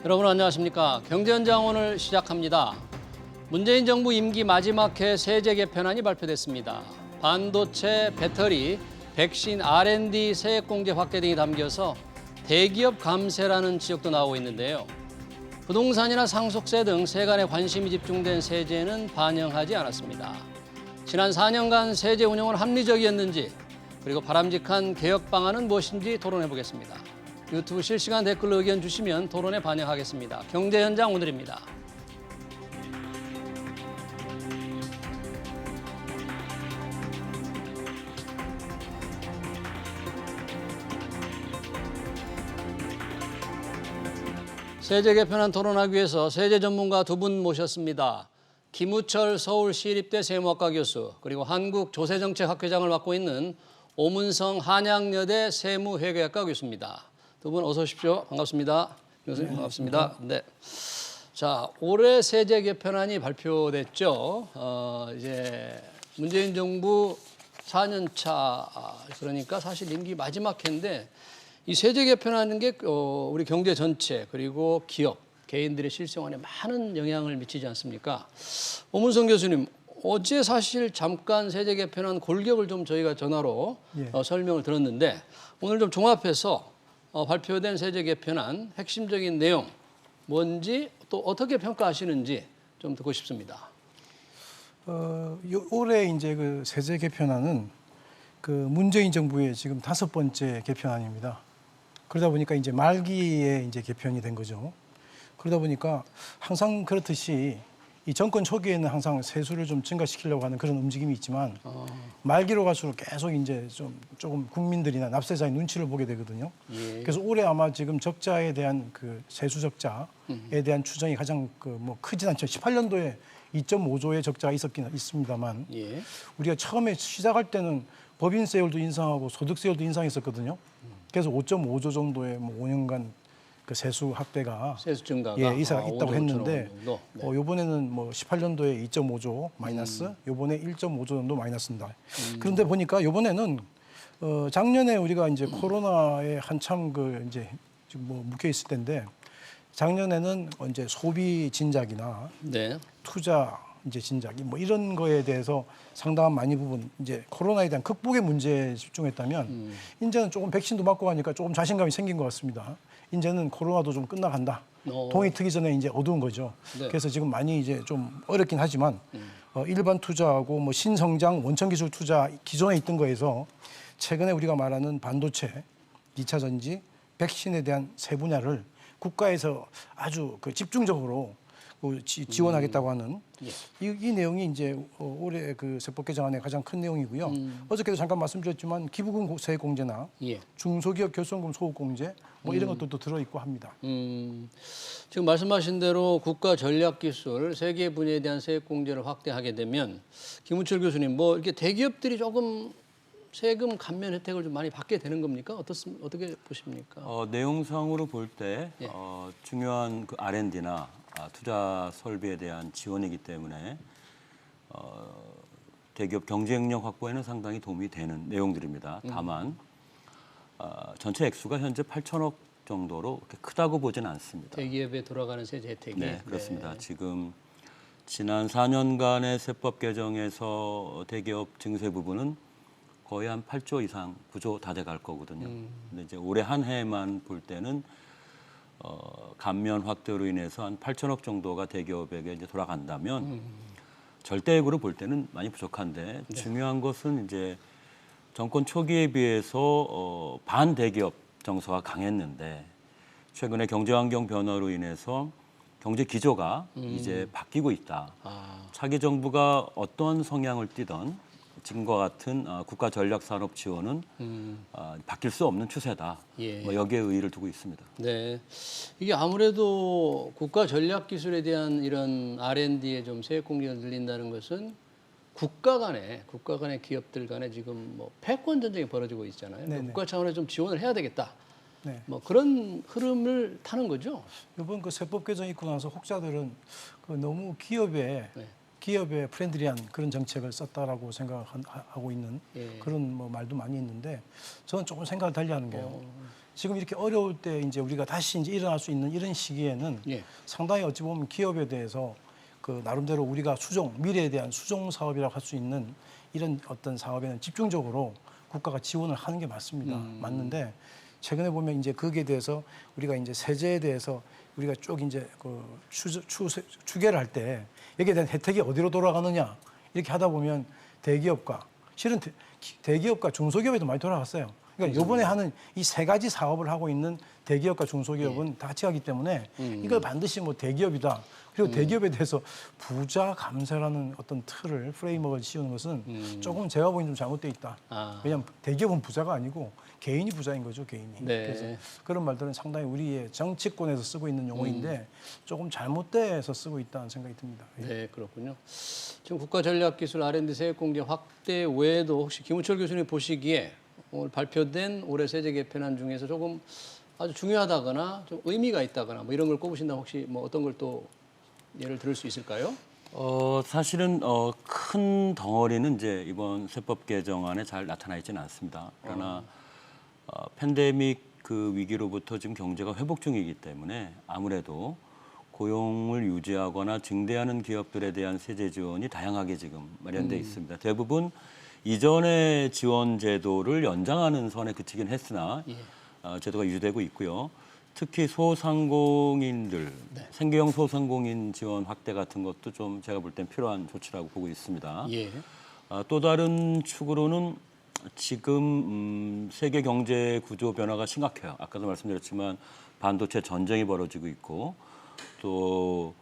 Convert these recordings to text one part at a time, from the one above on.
여러분 안녕하십니까. 경제현장 오늘 시작합니다. 문재인 정부 임기 마지막 해 세제 개편안이 발표됐습니다. 반도체, 배터리, 백신, R&D 세액공제 확대 등이 담겨서 대기업 감세라는 지적도 나오고 있는데요. 부동산이나 상속세 등 세간에 관심이 집중된 세제는 반영하지 않았습니다. 지난 4년간 세제 운영은 합리적이었는지, 그리고 바람직한 개혁 방안은 무엇인지 토론해 보겠습니다. 유튜브 실시간 댓글로 의견 주시면 토론에 반영하겠습니다. 경제 현장 오늘입니다. 세제 개편안 토론하기 위해서 세제 전문가 두 분 모셨습니다. 김우철 서울시립대 세무학과 교수, 그리고 한국조세정책학회장을 맡고 있는 오문성 한양여대 세무회계학과 교수입니다. 두 분 어서 오십시오. 반갑습니다. 교수님 반갑습니다. 네. 자, 올해 세제 개편안이 발표됐죠. 이제 문재인 정부 4년 차, 그러니까 사실 임기 마지막 해인데 이 세제 개편하는 게 우리 경제 전체 그리고 기업, 개인들의 실생활에 많은 영향을 미치지 않습니까? 오문성 교수님, 어제 사실 잠깐 세제 개편안 골격을 좀 저희가 전화로 설명을 들었는데 오늘 좀 종합해서 발표된 세제 개편안 핵심적인 내용 뭔지 또 어떻게 평가하시는지 좀 듣고 싶습니다. 올해 이제 그 세제 개편안은 그 문재인 정부의 지금 5번째 개편안입니다. 그러다 보니까 이제 말기에 이제 개편이 된 거죠. 그러다 보니까 항상 그렇듯이 이 정권 초기에는 항상 세수를 좀 증가시키려고 하는 그런 움직임이 있지만 말기로 갈수록 계속 이제 조금 국민들이나 납세자의 눈치를 보게 되거든요. 그래서 올해 아마 지금 적자에 대한 그 세수 적자에 대한 추정이 가장 뭐 크진 않죠. 18년도에 2.5조의 적자가 있습니다만 우리가 처음에 시작할 때는 법인세율도 인상하고 소득세율도 인상했었거든요. 그래서 5.5조 정도의 뭐 5년간 그 세수 확대가 세수 증가가 있다고 했는데 이번에는 뭐 18년도에 2.5조 마이너스, 이번에 1.5조 정도 마이너스입니다. 그런데 보니까 이번에는 작년에 우리가 이제 코로나에 한참 그 이제 지금 뭐 묶여 있을 때인데 작년에는 이제 소비 진작이나 투자 이제 진작이 뭐 이런 거에 대해서 상당한 많이 부분 이제 코로나에 대한 극복의 문제에 집중했다면 이제는 조금 백신도 맞고 하니까 조금 자신감이 생긴 것 같습니다. 이제는 코로나도 좀 끝나간다. 동이 트기 전에 이제 어두운 거죠. 그래서 지금 많이 이제 좀 어렵긴 하지만 일반 투자하고 뭐 신성장, 원천기술 투자 기존에 있던 거에서 최근에 우리가 말하는 반도체, 2차 전지, 백신에 대한 세 분야를 국가에서 아주 그 집중적으로 지원하겠다고 하는 이 내용이 이제 올해 그 세법 개정안의 가장 큰 내용이고요. 어저께도 잠깐 말씀드렸지만 기부금 세액 공제나 중소기업 결손금 소득 공제 뭐 이런 것들도 들어있고 합니다. 지금 말씀하신 대로 국가 전략기술 세 개 분야에 대한 세액 공제를 확대하게 되면 김우철 교수님 뭐 이렇게 대기업들이 조금 세금 감면 혜택을 좀 많이 받게 되는 겁니까? 어떻게 보십니까? 내용상으로 볼 때 중요한 그 R&D나 투자 설비에 대한 지원이기 때문에 대기업 경쟁력 확보에는 상당히 도움이 되는 내용들입니다. 다만 전체 액수가 현재 8천억 정도로 그렇게 크다고 보지는 않습니다. 대기업에 돌아가는 세제 혜택이? 네, 그렇습니다. 지금 지난 4년간의 세법 개정에서 대기업 증세 부분은 거의 한 8조 이상, 9조 다 돼갈 거거든요. 근데 이제 올해 한 해만 볼 때는 감면 확대로 인해서 한 8천억 정도가 대기업에게 이제 돌아간다면 절대액으로 볼 때는 많이 부족한데 중요한 것은 이제 정권 초기에 비해서 반대기업 정서가 강했는데 최근에 경제환경 변화로 인해서 경제 기조가 이제 바뀌고 있다. 차기 정부가 어떤 성향을 띠던 지금과 같은 국가 전략 산업 지원은 바뀔 수 없는 추세다. 뭐 여기에 의의를 두고 있습니다. 네, 이게 아무래도 국가 전략 기술에 대한 이런 R&D에 좀 세액 공제가 늘린다는 것은 국가 간의 기업들 간에 지금 뭐 패권 전쟁이 벌어지고 있잖아요. 국가 차원에서 좀 지원을 해야 되겠다. 뭐 그런 흐름을 타는 거죠. 이번 그 세법 개정 있고 나서 혹자들은 그 너무 기업에 프렌들리한 그런 정책을 썼다라고 생각하고 있는 그런 뭐 말도 많이 있는데 저는 조금 생각을 달리하는 게요. 지금 이렇게 어려울 때 이제 우리가 다시 이제 일어날 수 있는 이런 시기에는 예. 상당히 어찌 보면 기업에 대해서 그 나름대로 우리가 미래에 대한 수종 사업이라고 할 수 있는 이런 어떤 사업에는 집중적으로 국가가 지원을 하는 게 맞습니다. 맞는데 최근에 보면 이제 거기에 대해서 우리가 이제 세제에 대해서 우리가 쭉 이제 그 추계를 할 때 여기에 대한 혜택이 어디로 돌아가느냐 이렇게 하다 보면 대기업과 실은 대기업과 중소기업에도 많이 돌아갔어요. 그러니까 이번에 하는 이 세 가지 사업을 하고 있는 대기업과 중소기업은 다 같이 하기 때문에 이걸 반드시 뭐 대기업이다. 그리고 대기업에 대해서 부자 감세라는 어떤 틀을 프레임워크를 씌우는 것은 조금 제가 보기엔 좀 잘못돼 있다. 왜냐하면 대기업은 부자가 아니고 개인이 부자인 거죠, 개인이. 네. 그래서 그런 말들은 상당히 우리의 정치권에서 쓰고 있는 용어인데 조금 잘못돼서 쓰고 있다는 생각이 듭니다. 네, 그렇군요. 지금 국가전략기술 R&D 세액공제 확대 외에도 혹시 김우철 교수님 보시기에 오늘 발표된 올해 세제 개편안 중에서 조금 아주 중요하다거나 좀 의미가 있다거나 뭐 이런 걸 꼽으신다 혹시 뭐 어떤 걸 또 예를 들을 수 있을까요? 사실은 큰 덩어리는 이제 이번 세법 개정안에 잘 나타나 있지는 않습니다. 그러나 팬데믹 그 위기로부터 지금 경제가 회복 중이기 때문에 아무래도 고용을 유지하거나 증대하는 기업들에 대한 세제 지원이 다양하게 지금 마련돼 있습니다. 대부분 이전의 지원 제도를 연장하는 선에 그치긴 했으나 제도가 유지되고 있고요. 특히 소상공인들, 생계형 소상공인 지원 확대 같은 것도 좀 제가 볼 땐 필요한 조치라고 보고 있습니다. 예. 또 다른 축으로는 지금 세계 경제 구조 변화가 심각해요. 아까도 말씀드렸지만 반도체 전쟁이 벌어지고 있고 또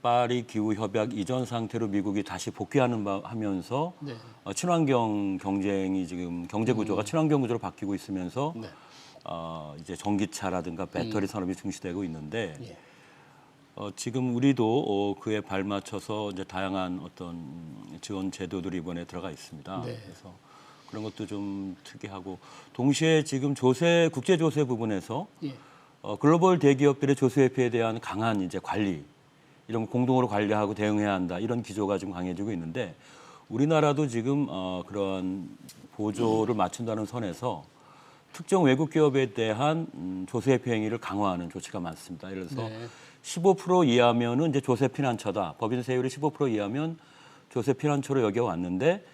파리 기후 협약 이전 상태로 미국이 다시 복귀하면서 네. 친환경 경쟁이 지금 경제 구조가 친환경 구조로 바뀌고 있으면서 네. 이제 전기차라든가 배터리 산업이 중시되고 있는데 예. 지금 우리도 그에 발맞춰서 이제 다양한 어떤 지원 제도들이 이번에 들어가 있습니다. 네. 그래서 그런 것도 좀 특이하고 동시에 지금 국제 조세 부분에서 예. 글로벌 대기업들의 조세 회피에 대한 강한 이제 관리 이런 거 공동으로 관리하고 대응해야 한다 이런 기조가 지금 강해지고 있는데 우리나라도 지금 그런 보조를 맞춘다는 선에서 특정 외국 기업에 대한 조세 회피 행위를 강화하는 조치가 많습니다. 예를 들어서 네. 15% 이하면은 이제 조세 피난처다. 법인세율이 15% 이하면 조세 피난처로 여겨왔는데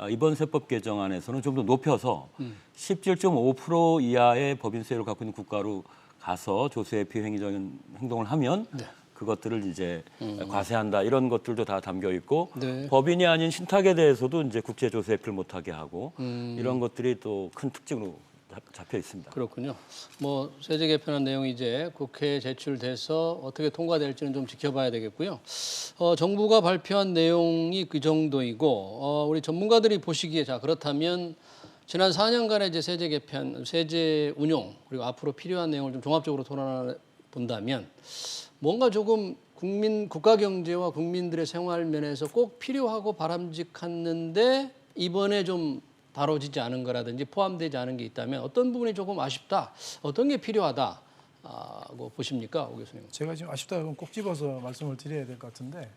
이번 세법 개정안에서는 좀 더 높여서 17.5% 이하의 법인세율을 갖고 있는 국가로 가서 조세 회피 행위적인 행동을 하면 네. 그것들을 이제 과세한다 이런 것들도 다 담겨 있고 네. 법인이 아닌 신탁에 대해서도 이제 국제 조세 회피를 못하게 하고 이런 것들이 또 큰 특징으로 잡혀 있습니다. 그렇군요. 뭐 세제 개편안 내용이 이제 국회에 제출돼서 어떻게 통과될지는 좀 지켜봐야 되겠고요. 정부가 발표한 내용이 그 정도이고 우리 전문가들이 보시기에 자 그렇다면 지난 4년간의 이제 세제 개편, 세제 운용 그리고 앞으로 필요한 내용을 좀 종합적으로 토론해 본다면 뭔가 조금 국가 경제와 국민들의 생활 면에서 꼭 필요하고 바람직했는데 이번에 좀 다뤄지지 않은 거라든지 포함되지 않은 게 있다면 어떤 부분이 조금 아쉽다, 어떤 게 필요하다고 보십니까, 오 교수님? 제가 지금 아쉽다고 꼭 집어서 말씀을 드려야 될 것 같은데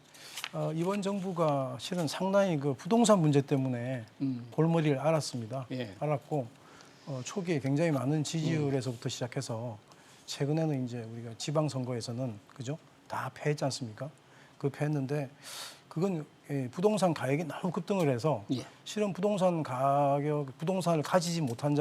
이번 정부가 실은 상당히 그 부동산 문제 때문에 골머리를 앓았습니다. 예. 앓았고 초기에 굉장히 많은 지지율에서부터 시작해서 최근에는 이제 우리가 지방선거에서는 그죠 다 패했지 않습니까? 그 패했는데 그건 부동산 가격이 너무 급등을 해서 예. 실은 부동산을 가지지 못한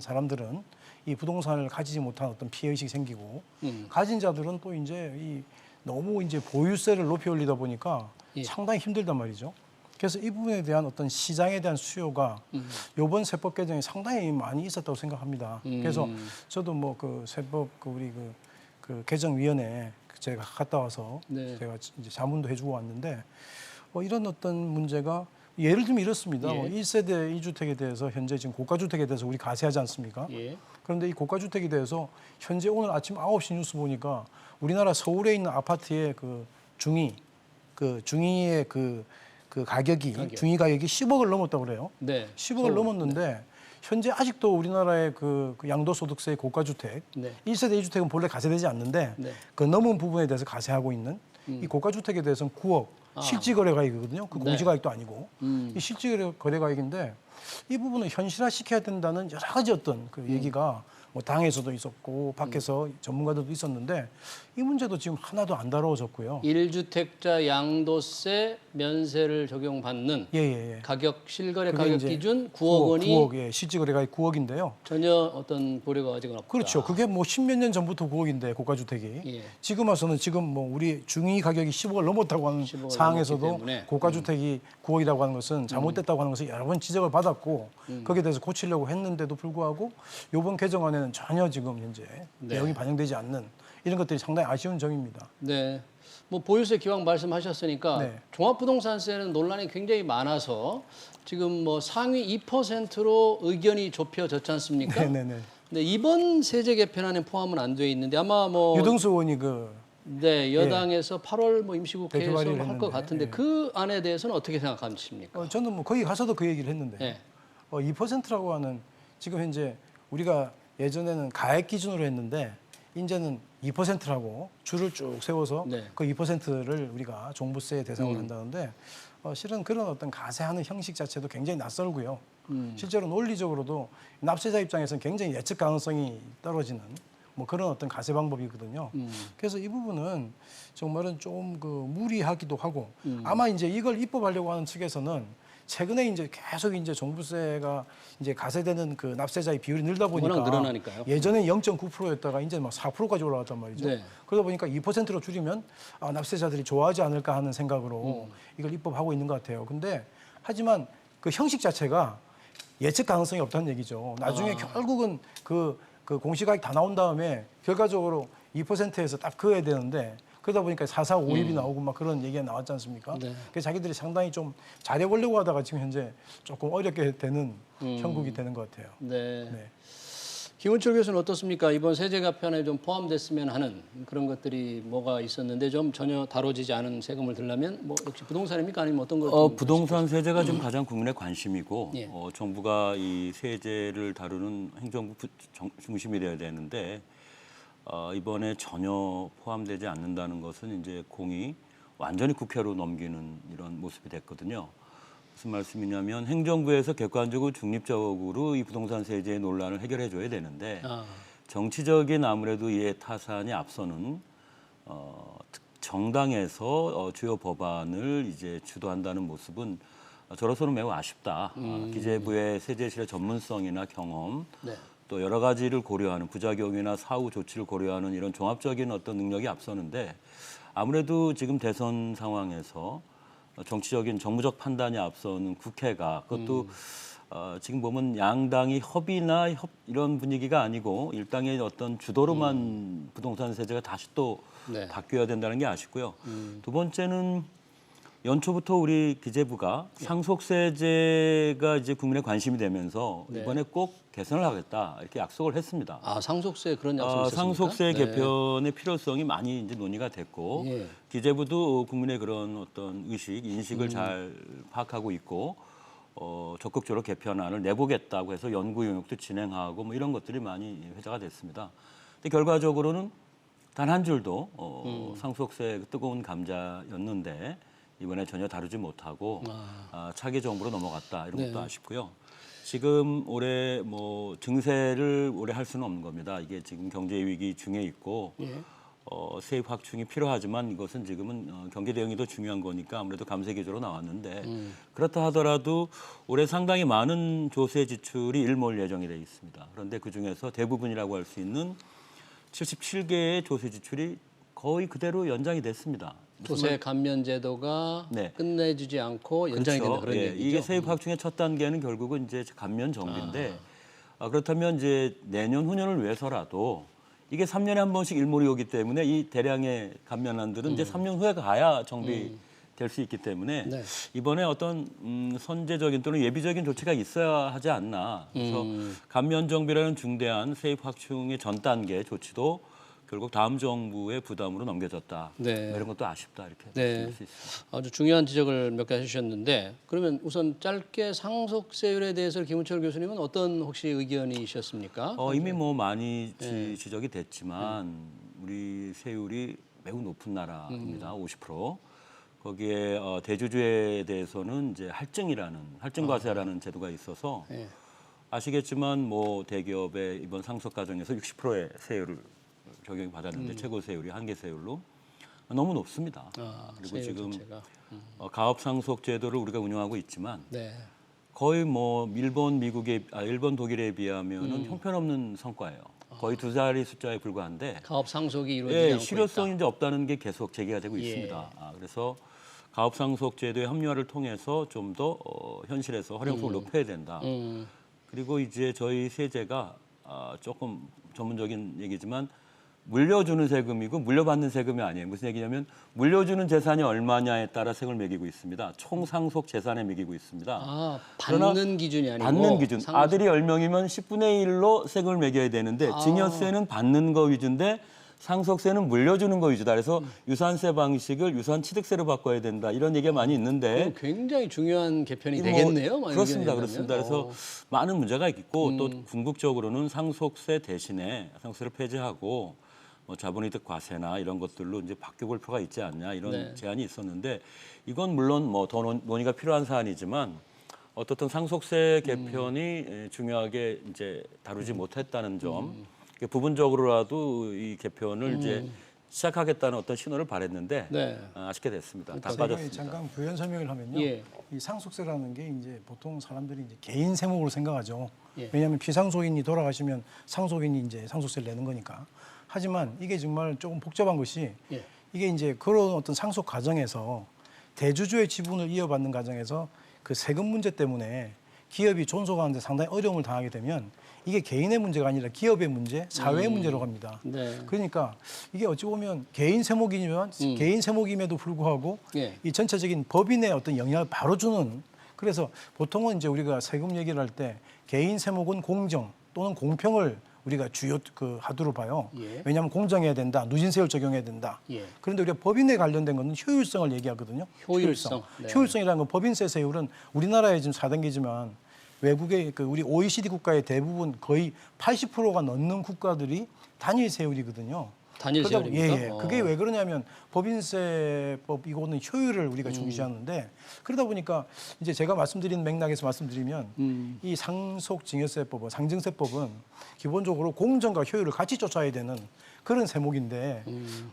사람들은 이 부동산을 가지지 못한 어떤 피해 의식이 생기고 가진 자들은 또 이제 너무 이제 보유세를 높이 올리다 보니까 예. 상당히 힘들단 말이죠. 그래서 이 부분에 대한 어떤 시장에 대한 수요가 이번 세법 개정에 상당히 많이 있었다고 생각합니다. 그래서 저도 뭐 그 세법 우리 그 개정위원회 제가 갔다 와서 네. 제가 이제 자문도 해주고 왔는데 이런 어떤 문제가 예를 들면 이렇습니다. 예. 1세대 2주택에 대해서 현재 지금 고가주택에 대해서 우리 과세하지 않습니까? 예. 그런데 이 고가주택에 대해서 현재 오늘 아침 9시 뉴스 보니까 우리나라 서울에 있는 아파트의 중위의 가격이 중위 가격이 10억을 넘었다고 그래요. 네. 10억을 넘었는데 현재 아직도 우리나라의 그 양도소득세의 고가주택, 네. 1세대 2주택은 본래 가세되지 않는데 네. 그 넘은 부분에 대해서 가세하고 있는 이 고가주택에 대해서는 9억 실질거래가액이거든요. 그 네. 공시가액도 아니고 이 실질거래가액인데 이 부분을 현실화시켜야 된다는 여러 가지 어떤 그 얘기가 뭐 당에서도 있었고 밖에서 전문가들도 있었는데 이 문제도 지금 하나도 안 다뤄졌고요. 1주택자 양도세 면세를 적용받는 예. 가격 실거래 그게 가격 이제 기준 9억 원이 9억, 예, 실질거래가 9억인데요. 전혀 어떤 보류가 아직은 없다. 그렇죠. 그게 뭐 10몇 년 전부터 9억인데 고가주택이 예. 지금 와서는 지금 뭐 우리 중위 가격이 10억을 넘었다고 하는 10억을 넘었기 상황에서도 때문에. 고가주택이 9억이라고 하는 것은 잘못됐다고 하는 것을 여러 번 지적을 받았고 거기에 대해서 고치려고 했는데도 불구하고 이번 개정안에는 전혀 지금 현재 네. 내용이 반영되지 않는 이런 것들이 상당히 아쉬운 점입니다. 네. 뭐 보유세 기왕 말씀하셨으니까 네. 종합부동산세는 논란이 굉장히 많아서 지금 뭐 상위 2%로 의견이 좁혀졌지 않습니까? 네네네. 근데 이번 세제 개편안에 포함은 안 돼 있는데 아마 뭐 유등수 의원이 그 네, 여당에서 8월 뭐 임시국회에서 대표 발의를 할 것 했는데, 같은데 예. 그 안에 대해서는 어떻게 생각하십니까? 저는 뭐 거기 가서도 그 얘기를 했는데 네. 2%라고 하는 지금 현재 우리가 예전에는 가액 기준으로 했는데 이제는 2%라고 줄을 쭉 세워서 네. 그 2%를 우리가 종부세 대상으로 한다는데 실은 그런 어떤 가세하는 형식 자체도 굉장히 낯설고요. 실제로 논리적으로도 납세자 입장에서는 굉장히 예측 가능성이 떨어지는 뭐 그런 어떤 가세 방법이거든요. 그래서 이 부분은 정말은 좀 그 무리하기도 하고 아마 이제 이걸 입법하려고 하는 측에서는 최근에 이제 계속 이제 종부세가 이제 가세되는 그 납세자의 비율이 늘다 보니까 워낙 늘어나니까요. 예전에 0.9%였다가 이제 막 4%까지 올라갔단 말이죠. 네. 그러다 보니까 2%로 줄이면 납세자들이 좋아하지 않을까 하는 생각으로 이걸 입법하고 있는 것 같아요. 근데 하지만 그 형식 자체가 예측 가능성이 없다는 얘기죠. 나중에 결국은 그 공시가격 다 나온 다음에 결과적으로 2%에서 딱 그어야 되는데 그러다 보니까 4451이 나오고 막 그런 얘기가 나왔지 않습니까? 네. 그래서 자기들이 상당히 좀 잘해보려고 하다가 지금 현재 조금 어렵게 되는 형국이 되는 것 같아요. 네. 네. 김은철 교수는 어떻습니까? 이번 세제 개편에 좀 포함됐으면 하는 그런 것들이 뭐가 있었는데 좀 전혀 다뤄지지 않은 세금을 들려면 뭐 역시 부동산입니까? 아니면 어떤 걸? 좀 부동산 세제가 지금 가장 국민의 관심이고 예. 정부가 이 세제를 다루는 행정부 중심이 되어야 되는데 이번에 전혀 포함되지 않는다는 것은 이제 공이 완전히 국회로 넘기는 이런 모습이 됐거든요. 무슨 말씀이냐면 행정부에서 객관적으로 중립적으로 이 부동산 세제의 논란을 해결해 줘야 되는데 정치적인 아무래도 이해 타산이 앞서는 정당에서 주요 법안을 이제 주도한다는 모습은 저로서는 매우 아쉽다. 기재부의 세제실의 전문성이나 경험 네. 또 여러 가지를 고려하는 부작용이나 사후 조치를 고려하는 이런 종합적인 어떤 능력이 앞서는데 아무래도 지금 대선 상황에서 정치적인 정무적 판단이 앞서는 국회가 그것도 지금 보면 양당이 협의나 이런 분위기가 아니고 일당의 어떤 주도로만 부동산 세제가 다시 또 네. 바뀌어야 된다는 게 아쉽고요. 두 번째는 연초부터 우리 기재부가 상속세제가 이제 국민의 관심이 되면서 네. 이번에 꼭 개선을 하겠다 이렇게 약속을 했습니다. 상속세 그런 약속이 있었습니까? 상속세 네. 개편의 필요성이 많이 이제 논의가 됐고 예. 기재부도 국민의 그런 어떤 인식을 잘 파악하고 있고 적극적으로 개편안을 내보겠다고 해서 연구 용역도 진행하고 뭐 이런 것들이 많이 회자가 됐습니다. 근데 결과적으로는 단 한 줄도 상속세 뜨거운 감자였는데 이번에 전혀 다루지 못하고 차기 정부로 넘어갔다 이런 것도 네. 아쉽고요. 지금 올해 뭐 증세를 올해 할 수는 없는 겁니다. 이게 지금 경제 위기 중에 있고 예. 세입 확충이 필요하지만 이것은 지금은 경제 대응이 더 중요한 거니까 아무래도 감세 기조로 나왔는데 그렇다 하더라도 올해 상당히 많은 조세 지출이 일몰 예정이 되어 있습니다. 그런데 그 중에서 대부분이라고 할 수 있는 77개의 조세 지출이 거의 그대로 연장이 됐습니다. 조세 감면 제도가 네. 끝내주지 않고 연장이 된다 그런 얘기죠. 이게 세입 확충의 첫 단계는 결국은 이제 감면 정비인데 그렇다면 이제 내년 후년을 위해서라도 이게 3년에 한 번씩 일몰이 오기 때문에 이 대량의 감면안들은 이제 3년 후에 가야 정비될 수 있기 때문에 네. 이번에 어떤 선제적인 또는 예비적인 조치가 있어야 하지 않나. 그래서 감면 정비라는 중대한 세입 확충의 전 단계 조치도 결국 다음 정부의 부담으로 넘겨졌다. 네. 이런 것도 아쉽다 이렇게 네. 볼 수 있습니다. 아주 중요한 지적을 몇 개 해주셨는데 그러면 우선 짧게 상속세율에 대해서 김은철 교수님은 어떤 혹시 의견이셨습니까? 이미 뭐 많이 지적이 됐지만 우리 세율이 매우 높은 나라입니다. 50%. 거기에 대주주에 대해서는 이제 할증과세라는 제도가 있어서 네. 아시겠지만 뭐 대기업의 이번 상속 과정에서 60%의 세율을 적용이 받았는데 최고 세율이 한계 세율로 너무 높습니다. 그리고 세율 지금 자체가. 가업 상속 제도를 우리가 운영하고 있지만 네. 거의 뭐 일본, 독일에 비하면은 형편없는 성과예요. 거의 두 자리 숫자에 불과한데 가업 상속이 이루어지지 예, 않고 실효성이 있다. 이제 없다는 게 계속 제기가 되고 예. 있습니다. 그래서 가업 상속 제도의 합리화를 통해서 좀 더 현실에서 활용성을 높여야 된다. 그리고 이제 저희 세제가 조금 전문적인 얘기지만 물려주는 세금이고 물려받는 세금이 아니에요. 무슨 얘기냐면 물려주는 재산이 얼마냐에 따라 세금을 매기고 있습니다. 총 상속 재산에 매기고 있습니다. 받는 기준이 아니고 받는 기준. 아들이 10명이면 10분의 1로 세금을 매겨야 되는데 증여세는 받는 거 위주인데 상속세는 물려주는 거 위주다. 그래서 유산세 방식을 유산 취득세로 바꿔야 된다. 이런 얘기가 많이 있는데 굉장히 중요한 개편이 뭐 되겠네요. 그렇습니다. 그렇습니다. 그래서 많은 문제가 있고 또 궁극적으로는 상속세 대신에 상속세를 폐지하고 뭐 자본이득 과세나 이런 것들로 이제 바뀌어 볼 필요가 있지 않냐 이런 네. 제안이 있었는데 이건 물론 뭐 더 논의가 필요한 사안이지만 어떻든 상속세 개편이 중요하게 이제 다루지 못했다는 점 부분적으로라도 이 개편을 이제 시작하겠다는 어떤 신호를 발했는데 네. 아쉽게 됐습니다. 다 제가 빠졌습니다. 잠깐 부연 설명을 하면요. 예. 이 상속세라는 게 이제 보통 사람들이 이제 개인 세목으로 생각하죠. 예. 왜냐하면 피상속인이 돌아가시면 상속인이 이제 상속세를 내는 거니까. 하지만 이게 정말 조금 복잡한 것이 예. 이게 이제 그런 어떤 상속 과정에서 대주주의 지분을 이어받는 과정에서 그 세금 문제 때문에 기업이 존속하는데 상당히 어려움을 당하게 되면 이게 개인의 문제가 아니라 기업의 문제, 사회의 문제로 갑니다. 네. 그러니까 이게 어찌 보면 개인 세목이지만 개인 세목임에도 불구하고 예. 이 전체적인 법인의 어떤 영향을 바로 주는 그래서 보통은 이제 우리가 세금 얘기를 할 때 개인 세목은 공정 또는 공평을 우리가 주요 그 하두로 봐요. 예. 왜냐하면 공정해야 된다, 누진세율 적용해야 된다. 예. 그런데 우리가 법인에 관련된 것은 효율성을 얘기하거든요. 효율성. 네. 효율성이라는 건 법인세 세율은 우리나라에 지금 4단계지만 외국의 그 우리 OECD 국가의 대부분 거의 80%가 넘는 국가들이 단일 세율이거든요. 단일 그러다 세율입니까? 예, 예. 그게 왜 그러냐면 법인세법 이거는 효율을 우리가 중시하는데 그러다 보니까 이제 제가 말씀드린 맥락에서 말씀드리면 이 상속증여세법은 상증세법은 기본적으로 공정과 효율을 같이 쫓아야 되는 그런 세목인데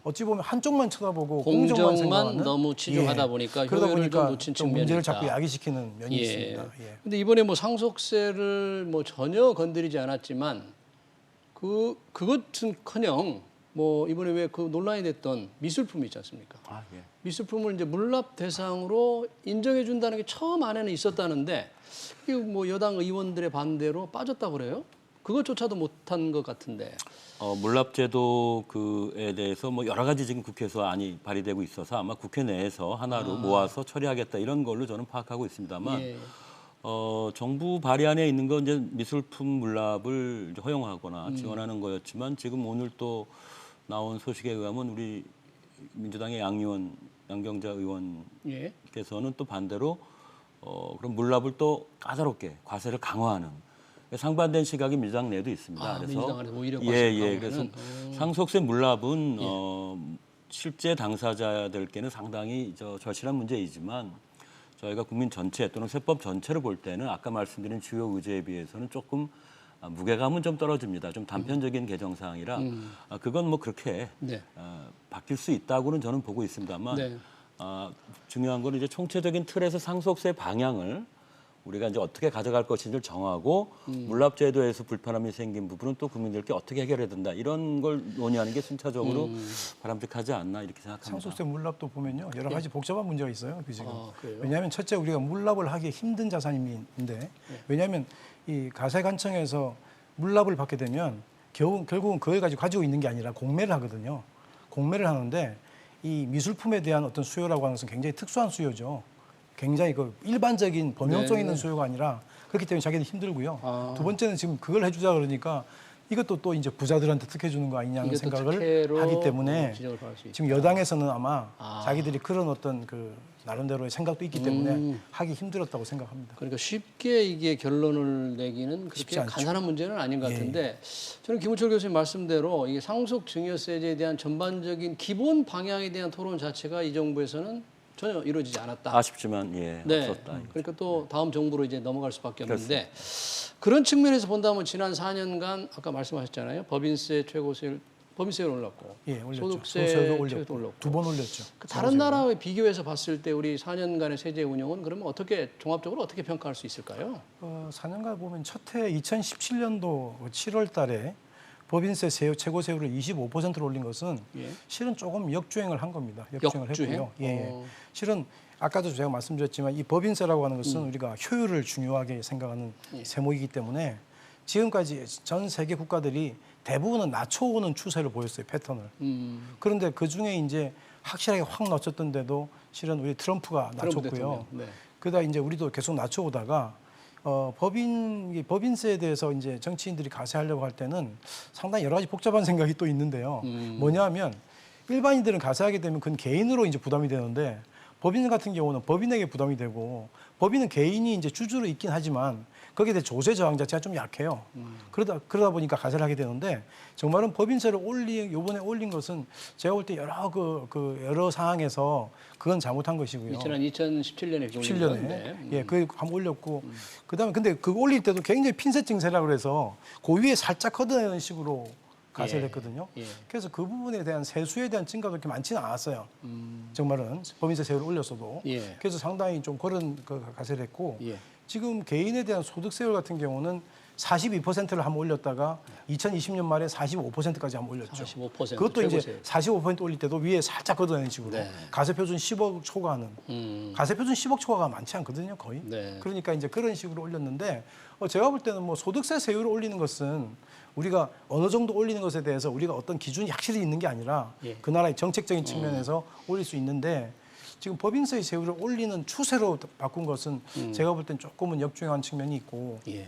어찌 보면 한쪽만 쳐다보고 공정만 공정만 생각하는 너무 치중하다 보니까 그러다 효율을 보니까 좀 놓친 좀 측면이 문제를 있다. 자꾸 야기시키는 면이 예. 있습니다. 예. 근데 이번에 뭐 상속세를 뭐 전혀 건드리지 않았지만 그것은커녕 뭐 이번에 왜 그 논란이 됐던 미술품 있지 않습니까? 예. 미술품을 이제 물납 대상으로 인정해 준다는 게 처음 안에는 있었다는데 이게 뭐 여당 의원들의 반대로 빠졌다고 그래요? 그것조차도 못한 것 같은데. 물납제도 그에 대해서 뭐 여러 가지 지금 국회에서 안이 발의되고 있어서 아마 국회 내에서 하나로 모아서 처리하겠다 이런 걸로 저는 파악하고 있습니다만 예. 정부 발의안에 있는 건 이제 미술품 물납을 이제 허용하거나 지원하는 거였지만 지금 오늘 또 나온 소식에 의하면 우리 민주당의 양경자 예. 의원께서는 또 반대로 그럼 물납을 또 까다롭게 과세를 강화하는 상반된 시각이 민주당 내에도 있습니다. 민주당 안에서 오히려 예. 그래서 강화하는? 상속세 물납은 실제 당사자들께는 상당히 절실한 문제이지만 저희가 국민 전체 또는 세법 전체를 볼 때는 아까 말씀드린 주요 의제에 비해서는 조금 무게감은 좀 떨어집니다. 좀 단편적인 개정 사항이라 그건 뭐 그렇게 네. 바뀔 수 있다고는 저는 보고 있습니다만 네. 중요한 거는 이제 총체적인 틀에서 상속세 방향을 우리가 이제 어떻게 가져갈 것인지를 정하고 물납제도에서 불편함이 생긴 부분은 또 국민들께 어떻게 해결해야 된다 이런 걸 논의하는 게 순차적으로 바람직하지 않나 이렇게 생각합니다. 상속세 물납도 보면요 여러 가지 복잡한 문제가 있어요. 그 지금 그래요? 왜냐하면 첫째 우리가 물납을 하기 힘든 자산인데 왜냐하면 이 가세관청에서 물납을 받게 되면 결국은 그걸 가지고 있는 게 아니라 공매를 하거든요. 공매를 하는데 이 미술품에 대한 어떤 수요라고 하는 것은 굉장히 특수한 수요죠. 굉장히 그 일반적인 범용성 있는 수요가 아니라 그렇기 때문에 자기들 힘들고요. 두 번째는 지금 그걸 해주자 그러니까 이것도 또 이제 부자들한테 특혜 주는 거 아니냐는 이것도 생각을 특혜로 하기 때문에 지적을 받을 수 있다. 지금 여당에서는 아마 자기들이 그런 어떤 그 나름대로의 생각도 있기 때문에 하기 힘들었다고 생각합니다. 그러니까 쉽게 이게 결론을 내기는 쉽지 그렇게 않죠. 간단한 문제는 아닌 것 같은데 저는 김우철 교수님 말씀대로 이게 상속증여세제에 대한 전반적인 기본 방향에 대한 토론 자체가 이 정부에서는 전혀 이루어지지 않았다. 아쉽지만 예, 네. 없었다. 그러니까 또 다음 정부로 이제 넘어갈 수밖에 없는데 그런 측면에서 본다면 지난 4년간 아까 말씀하셨잖아요. 법인세율 올랐고, 예, 올렸죠. 소득세도 올렸고 올랐고. 두 번 올렸죠. 그 다른 나라와 비교해서 봤을 때 우리 4년간의 세제 운영은 그러면 어떻게 종합적으로 어떻게 평가할 수 있을까요? 4년간 보면 첫해 2017년도 7월 달에 법인세 최고 세율을 25%로 올린 것은 예. 실은 조금 역주행을 한 겁니다. 역주행을 역주행? 했고요. 예. 실은 아까도 제가 말씀드렸지만 이 법인세라고 하는 것은 우리가 효율을 중요하게 생각하는 세목이기 때문에 지금까지 전 세계 국가들이 대부분은 낮춰오는 추세를 보였어요, 패턴을. 그런데 그 중에 이제 확실하게 확 낮췄던데도 실은 우리 트럼프가 낮췄고요. 네. 그러다 이제 우리도 계속 낮춰오다가 법인세에 대해서 이제 정치인들이 가세하려고 할 때는 상당히 여러 가지 복잡한 생각이 또 있는데요. 뭐냐면 일반인들은 가세하게 되면 그건 개인으로 이제 부담이 되는데 법인 같은 경우는 법인에게 부담이 되고 법인은 개인이 이제 주주로 있긴 하지만 거기에 대해 조세 저항 자체가 좀 약해요. 그러다 보니까 가세를 하게 되는데 정말은 법인세를 요번에 올린 것은 제가 볼 때 여러 상황에서 그건 잘못한 것이고요. 지난 2017년에 17년에 예, 그 한번 올렸고 그다음에 근데 그 올릴 때도 굉장히 핀셋 증세라고 그래서 그 위에 살짝 걷어내는 식으로 가세를 했거든요. 예. 그래서 그 부분에 대한 세수에 대한 증가가 그렇게 많지는 않았어요. 정말은 법인세 세율을 올렸어도. 예. 그래서 상당히 좀 그런 가세를 했고 예. 지금 개인에 대한 소득세율 같은 경우는 42%를 한번 올렸다가 2020년 말에 45%까지 한번 올렸죠. 45%. 그것도 이제 최고세율. 45% 올릴 때도 위에 살짝 걷어내는 식으로 네. 가세표준 10억 초과하는 가세표준 10억 초과가 많지 않거든요, 거의. 네. 그러니까 이제 그런 식으로 올렸는데 제가 볼 때는 뭐 소득세 세율을 올리는 것은 우리가 어느 정도 올리는 것에 대해서 우리가 어떤 기준이 확실히 있는 게 아니라 예. 그 나라의 정책적인 측면에서 올릴 수 있는데 지금 법인세 세율을 올리는 추세로 바꾼 것은 제가 볼 땐 조금은 역주행한 측면이 있고 예.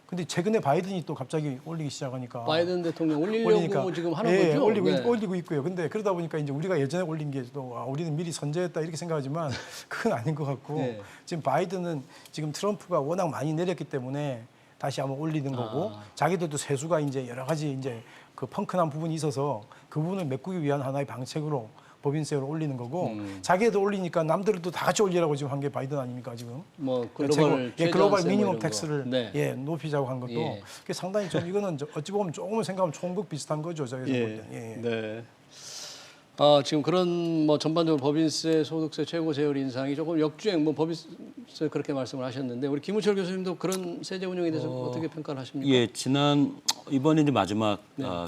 근데 최근에 바이든이 또 갑자기 올리기 시작하니까 바이든 대통령 올리려고 지금 하는 예, 거죠? 올리고 있고요. 근데 그러다 보니까 이제 우리가 예전에 올린 게 또 우리는 미리 선제했다 이렇게 생각하지만 그건 아닌 것 같고 네. 지금 바이든은 지금 트럼프가 워낙 많이 내렸기 때문에 다시 한번 올리는 거고 자기들도 세수가 이제 여러 가지 이제 그 펑크난 부분이 있어서 그 부분을 메꾸기 위한 하나의 방책으로 법인세를 올리는 거고 자기도 올리니까 남들도 다 같이 올리라고 지금 한 게 바이든 아닙니까 지금? 뭐 글로벌 글로벌 미니멈 이런 거. 텍스를 네. 예, 높이자고 한 것도 예. 그게 상당히 좀 이거는 어찌 보면 조금은 생각하면 총극 비슷한 거죠 저희가 볼 때. 예. 네. 지금 그런 뭐 전반적으로 법인세, 소득세, 최고세율 인상이 조금 역주행, 뭐 법인세 그렇게 말씀을 하셨는데 우리 김우철 교수님도 그런 세제 운영에 대해서 어떻게 평가를 하십니까? 예, 이번에 이제 마지막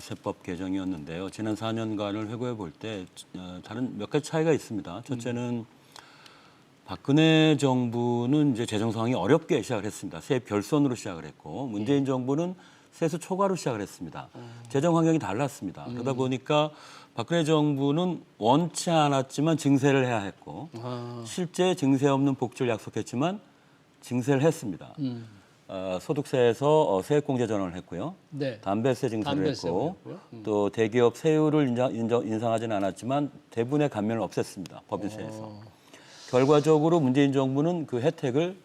세법 개정이었는데요. 지난 4년간을 회고해 볼 때 다른 몇 가지 차이가 있습니다. 첫째는 박근혜 정부는 이제 재정 상황이 어렵게 시작을 했습니다. 세 별선으로 시작을 했고 문재인 정부는 세수 초과로 시작을 했습니다. 재정 환경이 달랐습니다. 그러다 보니까 박근혜 정부는 원치 않았지만 증세를 해야 했고 실제 증세 없는 복지를 약속했지만 증세를 했습니다. 소득세에서 세액공제 전환을 했고요. 네. 담배세 증세를 담배세 했고 올렸고요. 또 대기업 세율을 인상하지는 않았지만 대부분의 감면을 없앴습니다. 법인세에서. 결과적으로 문재인 정부는 그 혜택을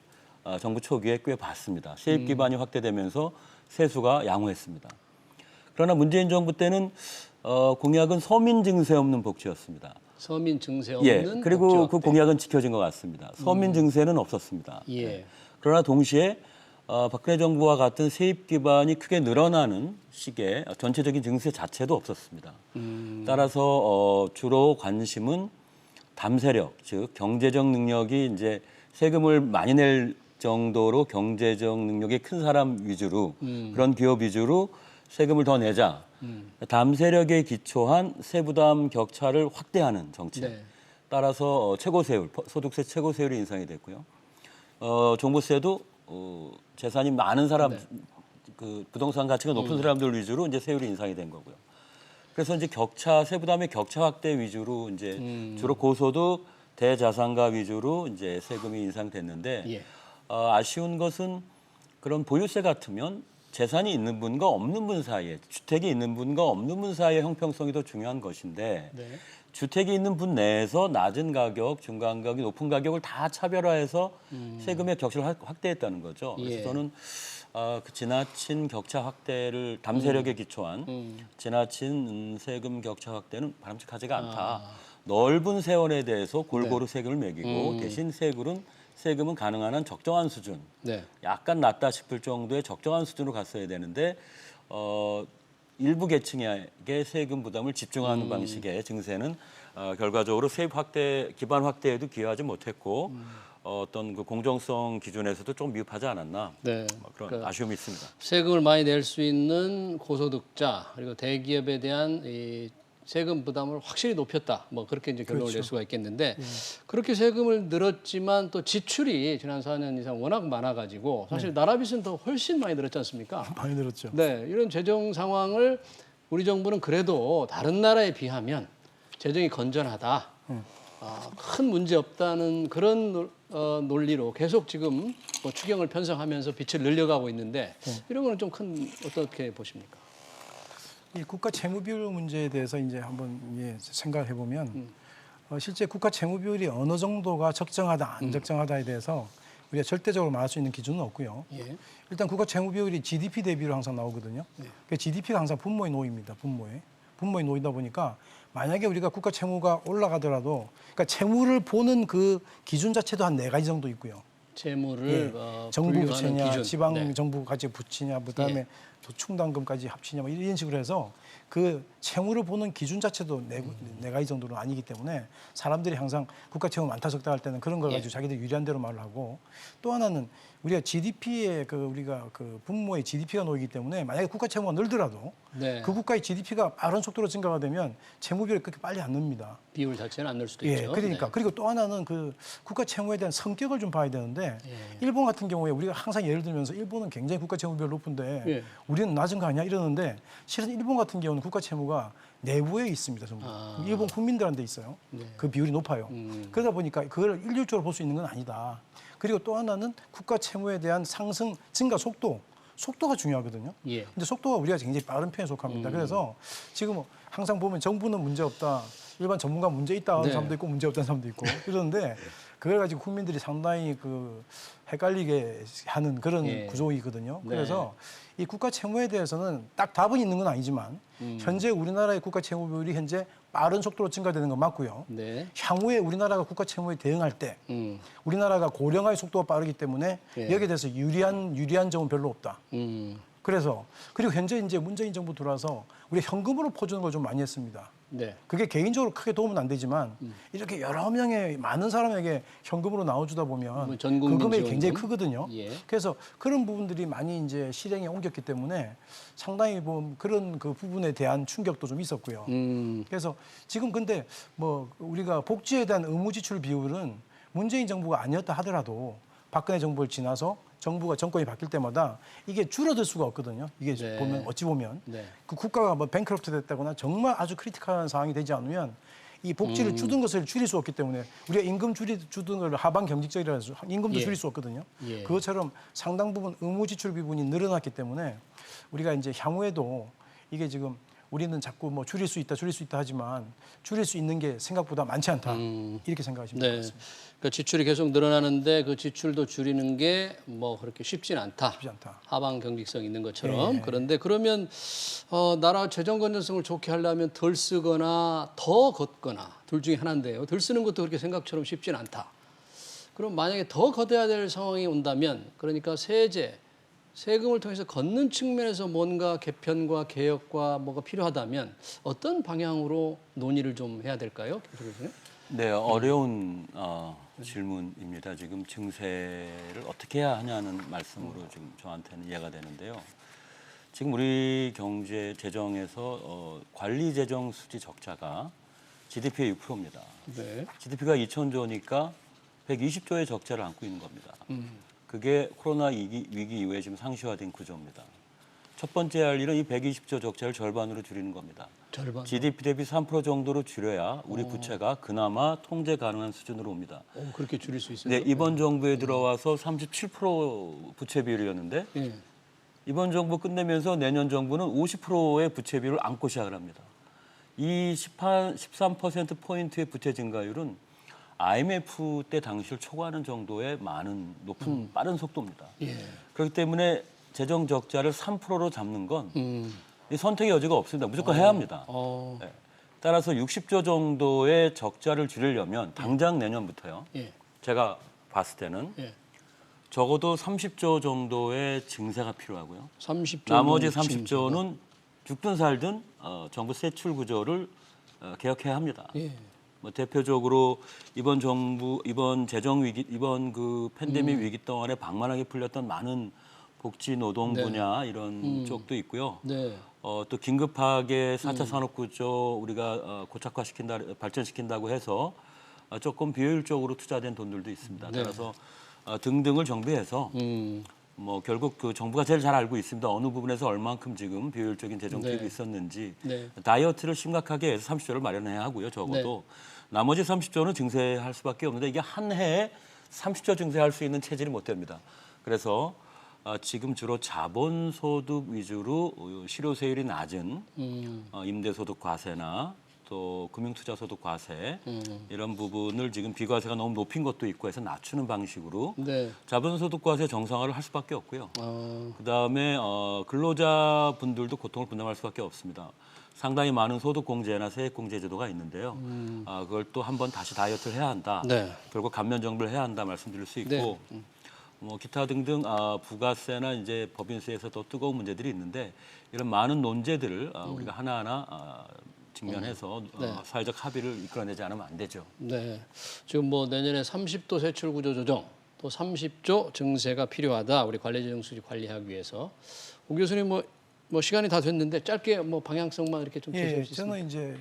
정부 초기에 꽤 봤습니다. 세입 기반이 확대되면서 세수가 양호했습니다. 그러나 문재인 정부 때는 공약은 서민 증세 없는 복지였습니다. 서민 증세 예, 없는 그리고 복지 그 확대. 공약은 지켜진 것 같습니다. 서민 증세는 없었습니다. 예. 그러나 동시에 박근혜 정부와 같은 세입 기반이 크게 늘어나는 시기에 전체적인 증세 자체도 없었습니다. 따라서 주로 관심은 담세력, 즉 경제적 능력이 이제 세금을 많이 낼 정도로 경제적 능력이 큰 사람 위주로 그런 기업 위주로 세금을 더 내자. 담세력에 기초한 세부담 격차를 확대하는 정책. 네. 따라서 최고세율, 소득세 최고세율이 인상이 됐고요. 종부세도 재산이 많은 사람, 그 부동산 가치가 높은 사람들 위주로 이제 세율이 인상이 된 거고요. 그래서 이제 세부담의 격차 확대 위주로 이제 주로 고소득 대자산가 위주로 이제 세금이 인상됐는데 예. 아쉬운 것은 그런 보유세 같으면 재산이 있는 분과 없는 분 사이에 주택이 있는 분과 없는 분 사이의 형평성이 더 중요한 것인데 네. 주택이 있는 분 내에서 낮은 가격, 중간 가격, 높은 가격을 다 차별화해서 세금의 격차를 확대했다는 거죠. 그래서 예. 저는 그 지나친 격차 확대를 담세력에 기초한 지나친 세금 격차 확대는 바람직하지가 않다. 넓은 세원에 대해서 골고루 세금을 매기고 대신 세금은 가능한 한 적정한 수준, 네. 약간 낮다 싶을 정도의 적정한 수준으로 갔어야 되는데 일부 계층에게 세금 부담을 집중하는 방식의 증세는 결과적으로 세입 확대, 기반 확대에도 기여하지 못했고 어떤 그 공정성 기준에서도 좀 미흡하지 않았나 네. 그런 그러니까 아쉬움이 있습니다. 세금을 많이 낼 수 있는 고소득자 그리고 대기업에 대한 이 세금 부담을 확실히 높였다. 뭐 그렇게 이제 결론을 낼 수가 있겠는데 그렇게 세금을 늘었지만 또 지출이 지난 4년 이상 워낙 많아가지고 사실 나라 빚은 더 훨씬 많이 늘었지 않습니까? 많이 늘었죠. 네, 이런 재정 상황을 우리 정부는 그래도 다른 나라에 비하면 재정이 건전하다. 큰 문제 없다는 그런 논리로 계속 지금 뭐 추경을 편성하면서 빚을 늘려가고 있는데 이런 거는 좀 큰 어떻게 보십니까? 이 국가 채무 비율 문제에 대해서 이제 한번 생각을 해보면 실제 국가 채무 비율이 어느 정도가 적정하다, 안 적정하다에 대해서 우리가 절대적으로 말할 수 있는 기준은 없고요. 예. 일단 국가 채무 비율이 GDP 대비로 항상 나오거든요. 그 GDP가 항상 분모에 놓입니다. 분모에 놓이다 보니까 만약에 우리가 국가 채무가 올라가더라도 그러니까 채무를 보는 그 기준 자체도 한 4가지 정도 있고요. 채무를 정부 분류하는 부채냐, 기준. 지방 네. 정부 가지 부채냐, 그다음에 또 충당금까지 합치냐, 뭐 이런 식으로 해서 그 채무를 보는 기준 자체도 네 가지 정도는 아니기 때문에 사람들이 항상 국가 채무 많다 적다 할 때는 그런 걸 가지고 자기들 유리한 대로 말을 하고 또 하나는 우리가 GDP에 우리가 분모의 GDP가 놓이기 때문에 만약에 국가 채무가 늘더라도 네. 그 국가의 GDP가 빠른 속도로 증가가 되면 채무 비율이 그렇게 빨리 안 늡니다. 비율 자체는 안 늘 수도 예, 있죠. 그러니까 네. 그리고 또 하나는 그 국가 채무에 대한 성격을 좀 봐야 되는데 일본 같은 경우에 우리가 항상 예를 들면서 일본은 굉장히 국가 채무 비율 높은데 예. 우리는 낮은 거 아니야 이러는데 실은 일본 같은 경우는 국가 채무가 내부에 있습니다. 전부. 일본 국민들한테 있어요. 그 비율이 높아요. 그러다 보니까 그걸 일률적으로 볼 수 있는 건 아니다. 그리고 또 하나는 국가 채무에 대한 상승 증가 속도가 중요하거든요. 예. 근데 속도가 우리가 굉장히 빠른 편에 속합니다. 그래서 지금 항상 보면 정부는 문제 없다. 일반 전문가 문제 있다 하는 네. 사람도 있고 문제 없다는 사람도 있고 그러는데 그걸 가지고 국민들이 상당히 헷갈리게 하는 그런 구조이거든요. 네. 그래서 이 국가 채무에 대해서는 딱 답은 있는 건 아니지만 현재 우리나라의 국가 채무 비율이 현재 빠른 속도로 증가되는 건 맞고요. 네. 향후에 우리나라가 국가 채무에 대응할 때 우리나라가 고령화의 속도가 빠르기 때문에 여기에 대해서 유리한 점은 별로 없다. 그래서 그리고 현재 이제 문재인 정부 들어와서 우리 현금으로 퍼주는 걸 좀 많이 했습니다. 네. 그게 개인적으로 크게 도움은 안 되지만 이렇게 여러 명의 많은 사람에게 현금으로 나눠주다 뭐 보면 전 그 국민 금액이 지원금? 굉장히 크거든요. 예. 그래서 그런 부분들이 많이 이제 실행에 옮겼기 때문에 상당히 그런 그 부분에 대한 충격도 좀 있었고요. 그래서 지금 근데 뭐 우리가 복지에 대한 의무 지출 비율은 문재인 정부가 아니었다 하더라도 박근혜 정부를 지나서 정권이 바뀔 때마다 이게 줄어들 수가 없거든요. 이게 네. 어찌 보면 네. 그 국가가 뭐 뱅크럽트 됐다거나 정말 아주 크리티컬한 상황이 되지 않으면 이 복지를 주던 것을 줄일 수 없기 때문에 우리가 임금 주던 걸 하방 경직적이라 해서 임금도 예. 줄일 수 없거든요. 예. 그것처럼 상당 부분 의무 지출 부분이 늘어났기 때문에 우리가 이제 향후에도 이게 지금 우리는 자꾸 뭐 줄일 수 있다 하지만 줄일 수 있는 게 생각보다 많지 않다. 이렇게 생각하시면 될 것 네. 같습니다. 그러니까 지출이 계속 늘어나는데 그 지출도 줄이는 게 뭐 그렇게 쉽진 않다. 쉽지 않다. 하방 경직성 있는 것처럼. 예. 그런데 그러면 나라 재정 건전성을 좋게 하려면 덜 쓰거나 더 걷거나 둘 중에 하나인데요. 덜 쓰는 것도 그렇게 생각처럼 쉽진 않다. 그럼 만약에 더 걷어야 될 상황이 온다면 그러니까 세금을 통해서 걷는 측면에서 뭔가 개편과 개혁과 뭐가 필요하다면 어떤 방향으로 논의를 좀 해야 될까요? 김철구 교수님? 네, 어려운 질문입니다. 지금 증세를 어떻게 해야 하냐는 말씀으로 지금 저한테는 이해가 되는데요. 지금 우리 경제 재정에서 관리 재정 수지 적자가 GDP의 6%입니다. 네. GDP가 2,000조니까 120조의 적자를 안고 있는 겁니다. 그게 코로나 위기 이후에 지금 상시화된 구조입니다. 첫 번째 할 일은 이 120조 적자를 절반으로 줄이는 겁니다. 절반. GDP 대비 3% 정도로 줄여야 우리 부채가 그나마 통제 가능한 수준으로 옵니다. 그렇게 줄일 수 있어요? 네, 이번 정부에 들어와서 37% 부채 비율이었는데 예. 이번 정부 끝내면서 내년 정부는 50%의 부채 비율을 안고 시작을 합니다. 이 13%포인트의 부채 증가율은 IMF 때 당시를 초과하는 정도의 높은 빠른 속도입니다. 예. 그렇기 때문에 재정 적자를 3%로 잡는 건 이 선택의 여지가 없습니다. 무조건 해야 합니다. 네. 따라서 60조 정도의 적자를 줄이려면 당장 내년부터요. 예. 제가 봤을 때는 예. 적어도 30조 정도의 증세가 필요하고요. 30조 나머지 30조는 죽든 살든 정부 세출 구조를 개혁해야 합니다. 예. 뭐 대표적으로 이번 재정 위기, 이번 그 팬데믹 위기 동안에 방만하게 풀렸던 많은 복지 노동 네. 분야 이런 쪽도 있고요. 네. 또 긴급하게 4차 산업구조 우리가 고착화시킨다, 발전시킨다고 해서 조금 비효율적으로 투자된 돈들도 있습니다. 네. 따라서 등등을 정비해서 뭐 결국 그 정부가 제일 잘 알고 있습니다. 어느 부분에서 얼만큼 지금 비효율적인 재정 투입이 네. 있었는지 네. 다이어트를 심각하게 해서 30조를 마련해야 하고요. 적어도 나머지 30조는 증세할 수밖에 없는데 이게 한 해에 30조 증세할 수 있는 체질이 못 됩니다. 그래서 지금 주로 자본소득 위주로 실효세율이 낮은 임대소득 과세나 또 금융투자소득 과세 이런 부분을 지금 비과세가 너무 높인 것도 있고 해서 낮추는 방식으로 네. 자본소득 과세 정상화를 할 수밖에 없고요. 그다음에 근로자분들도 고통을 분담할 수밖에 없습니다. 상당히 많은 소득공제나 세액공제 제도가 있는데요. 그걸 또 한번 다시 다이어트를 해야 한다. 네. 결국 감면 정부를 해야 한다 말씀드릴 수 있고 네. 뭐 기타 등등 부가세나 이제 법인세에서 더 뜨거운 문제들이 있는데 이런 많은 논제들을 우리가 하나하나 직면해서 사회적 합의를 이끌어내지 않으면 안 되죠. 네. 지금 뭐 내년에 30도 세출 구조 조정, 또 30조 증세가 필요하다. 우리 관리재정 수지 관리하기 위해서. 오 교수님 뭐 시간이 다 됐는데 짧게 뭐 방향성만 이렇게 좀 제시해 주시면. 저는 이제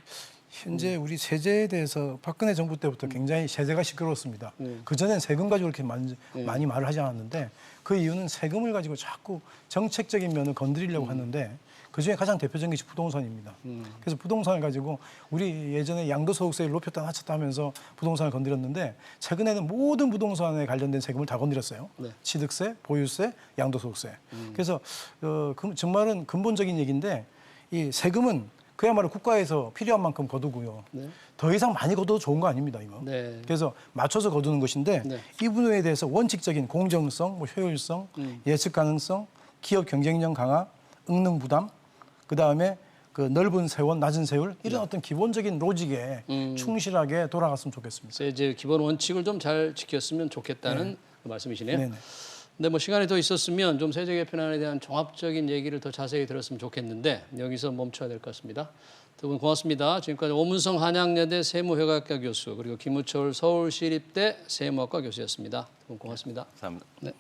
현재 우리 세제에 대해서 박근혜 정부 때부터 굉장히 세제가 시끄러웠습니다. 그전엔 세금 가지고 이렇게 많이 말을 하지 않았는데 그 이유는 세금을 가지고 자꾸 정책적인 면을 건드리려고 하는데 그중에 가장 대표적인 것이 부동산입니다. 그래서 부동산을 가지고 우리 예전에 양도소득세를 높였다 낮췄다 하면서 부동산을 건드렸는데 최근에는 모든 부동산에 관련된 세금을 다 건드렸어요. 네. 취득세, 보유세, 양도소득세. 그래서 정말은 근본적인 얘기인데 이 세금은 그야말로 국가에서 필요한 만큼 거두고요. 네. 더 이상 많이 거둬도 좋은 거 아닙니다, 이거. 네. 그래서 맞춰서 거두는 것인데 네. 이 부분에 대해서 원칙적인 공정성, 뭐 효율성, 예측 가능성, 기업 경쟁력 강화, 응능 부담, 그다음에 그 넓은 세원, 낮은 세율 이런 어떤 기본적인 로직에 충실하게 돌아갔으면 좋겠습니다. 세제 기본 원칙을 좀 잘 지켰으면 좋겠다는 그 말씀이시네요. 네네. 근데 뭐 시간이 더 있었으면 좀 세제 개편안에 대한 종합적인 얘기를 더 자세히 들었으면 좋겠는데 여기서 멈춰야 될 것 같습니다. 두 분 고맙습니다. 지금까지 오문성 한양여대 세무회계학과 교수 그리고 김우철 서울시립대 세무학과 교수였습니다. 두 분 고맙습니다. 감사합니다. 네.